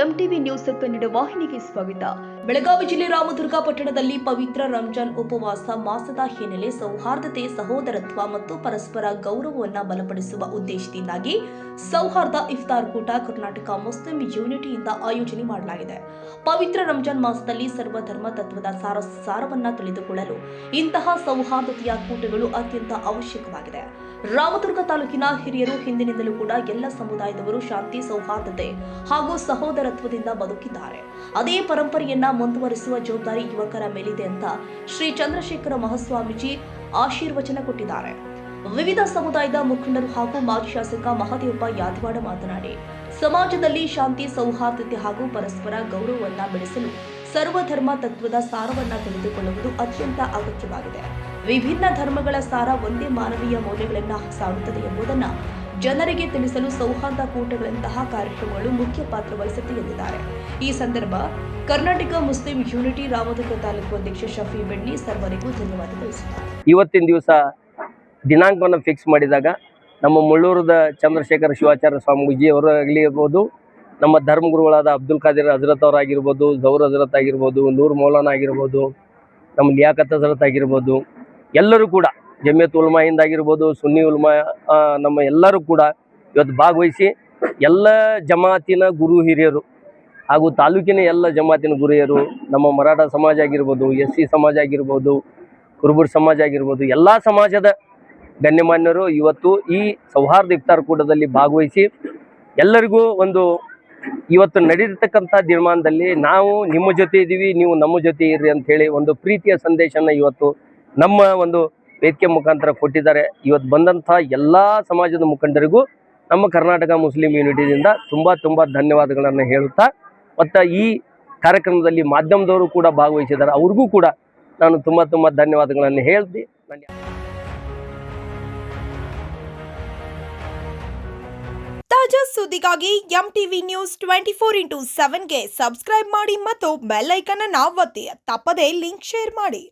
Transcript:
MTV news Kannada ವಾಹಿನಿಗೆ ಸ್ವಾಗತ. ಬೆಳಗಾವಿ ಜಿಲ್ಲೆ ರಾಮದುರ್ಗ ಪಟ್ಟಣದಲ್ಲಿ ಪವಿತ್ರ ರಂಜಾನ್ ಉಪವಾಸ ಮಾಸದ ಹಿನ್ನೆಲೆ ಸೌಹಾರ್ದತೆ, ಸಹೋದರತ್ವ ಮತ್ತು ಪರಸ್ಪರ ಗೌರವವನ್ನು ಬಲಪಡಿಸುವ ಉದ್ದೇಶದಿಂದಾಗಿ ಸೌಹಾರ್ದ ಇಫ್ತಾರ್ ಕೂಟ ಕರ್ನಾಟಕ ಮುಸ್ಲಿಂ ಯೂನಿಟಿಯಿಂದ ಆಯೋಜನೆ ಮಾಡಲಾಗಿದೆ. ಪವಿತ್ರ ರಂಜಾನ್ ಮಾಸದಲ್ಲಿ ಸರ್ವಧರ್ಮ ತತ್ವದ ಸಾರವನ್ನು ತಿಳಿದುಕೊಳ್ಳಲು ಇಂತಹ ಸೌಹಾರ್ದತೆಯ ಕೂಟಗಳು ಅತ್ಯಂತ ಅವಶ್ಯಕವಾಗಿದೆ. ರಾಮದುರ್ಗ ತಾಲೂಕಿನ ಹಿರಿಯರು ಹಿಂದಿನಿಂದಲೂ ಕೂಡ ಎಲ್ಲ ಸಮುದಾಯದವರು ಶಾಂತಿ, ಸೌಹಾರ್ದತೆ ಹಾಗೂ ಸಹೋದರತ್ವದಿಂದ ಬದುಕಿದ್ದಾರೆ. ಅದೇ ಪರಂಪರೆಯನ್ನ ಮುಂದುವರಿಸುವ ಜವಾಬ್ದಾರಿ ಯುವಕರ ಮೇಲಿದೆ ಅಂತ ಶ್ರೀ ಚಂದ್ರಶೇಖರ ಮಹಾಸ್ವಾಮೀಜಿ ಆಶೀರ್ವಚನ ಕೊಟ್ಟಿದ್ದಾರೆ. ವಿವಿಧ ಸಮುದಾಯದ ಮುಖಂಡರು ಹಾಗೂ ಮಾಜಿ ಶಾಸಕ ಮಹದೇವಪ್ಪ ಯಾದವಾಡ ಮಾತನಾಡಿ, ಸಮಾಜದಲ್ಲಿ ಶಾಂತಿ, ಸೌಹಾರ್ದತೆ ಹಾಗೂ ಪರಸ್ಪರ ಗೌರವವನ್ನು ಬೆಳೆಸಲು ಸರ್ವಧರ್ಮ ತತ್ವದ ಸಾರವನ್ನ ತಿಳಿದುಕೊಳ್ಳುವುದು ಅತ್ಯಂತ ಅಗತ್ಯವಾಗಿದೆ. ವಿಭಿನ್ನ ಧರ್ಮಗಳ ಸಾರ ಒಂದೇ ಮಾನವೀಯ ಮೌಲ್ಯಗಳನ್ನು ಸಾರುತ್ತದೆ ಎಂಬುದನ್ನು ಜನರಿಗೆ ತಿಳಿಸಲು ಸೌಹಾರ್ದ ಕೂಟಗಳಂತಹ ಕಾರ್ಯಕ್ರಮಗಳು ಮುಖ್ಯ ಪಾತ್ರ ವಹಿಸುತ್ತೆ ಎಂದಿದ್ದಾರೆ. ಈ ಸಂದರ್ಭ ಕರ್ನಾಟಕ ಮುಸ್ಲಿಂ ಯೂನಿಟಿ ರಾಮದುರ್ಗ ತಾಲೂಕು ಅಧ್ಯಕ್ಷ ಶಫಿ ಬೆಳ್ಳಿ ಸರ್ವರಿಗೂ ಧನ್ಯವಾದ ತಿಳಿಸಿದ್ದಾರೆ. ಇವತ್ತಿನ ದಿವಸ ದಿನಾಂಕವನ್ನು ಫಿಕ್ಸ್ ಮಾಡಿದಾಗ ನಮ್ಮ ಮುಳ್ಳೂರದ ಚಂದ್ರಶೇಖರ ಶಿವಾಚಾರ್ಯ ಸ್ವಾಮೀಜಿ ಅವರಾಗಲಿ ಇರ್ಬೋದು, ನಮ್ಮ ಧರ್ಮಗುರುಗಳಾದ ಅಬ್ದುಲ್ ಖಾದಿರ್ ಹಜರತ್ ಅವರಾಗಿರ್ಬೋದು, ಜೌರ್ ಹಜರತ್ ಆಗಿರ್ಬೋದು, ನೂರ್ ಮೌಲಾನ ಆಗಿರ್ಬೋದು, ನಮ್ಮ ಲಿಯಾಕತ್ ಹಜರತ್ ಆಗಿರ್ಬೋದು, ಎಲ್ಲರೂ ಕೂಡ ಜಮಿಯತ್ ಉಲ್ಮಾ ಹಿಂದ್ ಆಗಿರ್ಬೋದು, ಸುನ್ನಿ ಉಲ್ಮಾ, ನಮ್ಮ ಎಲ್ಲರೂ ಕೂಡ ಇವತ್ತು ಭಾಗವಹಿಸಿ ಎಲ್ಲ ಜಮಾತಿನ ಗುರು ಹಿರಿಯರು ಹಾಗೂ ತಾಲೂಕಿನ ಎಲ್ಲ ಜಮಾತಿನ ಗುರು ಹಿರಿಯರು, ನಮ್ಮ ಮರಾಠ ಸಮಾಜ ಆಗಿರ್ಬೋದು, SC ಸಮಾಜ ಆಗಿರ್ಬೋದು, ಕುರುಬರ್ ಸಮಾಜ ಆಗಿರ್ಬೋದು, ಎಲ್ಲ ಸಮಾಜದ ಗಣ್ಯಮಾನ್ಯರು ಇವತ್ತು ಈ ಸೌಹಾರ್ದ ಇಫ್ತಾರ್ ಕೂಟದಲ್ಲಿ ಭಾಗವಹಿಸಿ ಎಲ್ಲರಿಗೂ ಒಂದು ಇವತ್ತು ನಡೆದಿರ್ತಕ್ಕಂಥ ದಿನಮಾನದಲ್ಲಿ ನಾವು ನಿಮ್ಮ ಜೊತೆ ಇದ್ದೀವಿ, ನೀವು ನಮ್ಮ ಜೊತೆ ಇರ್ರಿ ಅಂತ ಹೇಳಿ ಒಂದು ಪ್ರೀತಿಯ ಸಂದೇಶನ ಇವತ್ತು ನಮ್ಮ ಒಂದು ವೇದಿಕೆ ಮುಖಾಂತರ ಕೊಟ್ಟಿದ್ದಾರೆ. ಇವತ್ತು ಬಂದಂಥ ಎಲ್ಲ ಸಮಾಜದ ಮುಖಂಡರಿಗೂ ನಮ್ಮ ಕರ್ನಾಟಕ ಮುಸ್ಲಿಂ ಯೂನಿಟಿಯಿಂದ ತುಂಬ ಧನ್ಯವಾದಗಳನ್ನು ಹೇಳುತ್ತಾ, ಮತ್ತು ಈ ಕಾರ್ಯಕ್ರಮದಲ್ಲಿ ಮಾಧ್ಯಮದವರು ಕೂಡ ಭಾಗವಹಿಸಿದ್ದಾರೆ, ಅವ್ರಿಗೂ ಕೂಡ ನಾನು ತುಂಬ ಧನ್ಯವಾದಗಳನ್ನು ಹೇಳ್ತಿ. ತಾಜಾ ಸುದ್ದಿಗಾಗಿ ಎಂಟಿವಿ ನ್ಯೂಸ್ 24x7ಗೆ ಸಬ್ಸ್ಕ್ರೈಬ್ ಮಾಡಿ ಮತ್ತು ಬೆಲ್ ಐಕಾನ್ ಅನ್ನು ಒತ್ತಿ. ತಪ್ಪದೇ ಲಿಂಕ್ ಶೇರ್ ಮಾಡಿ.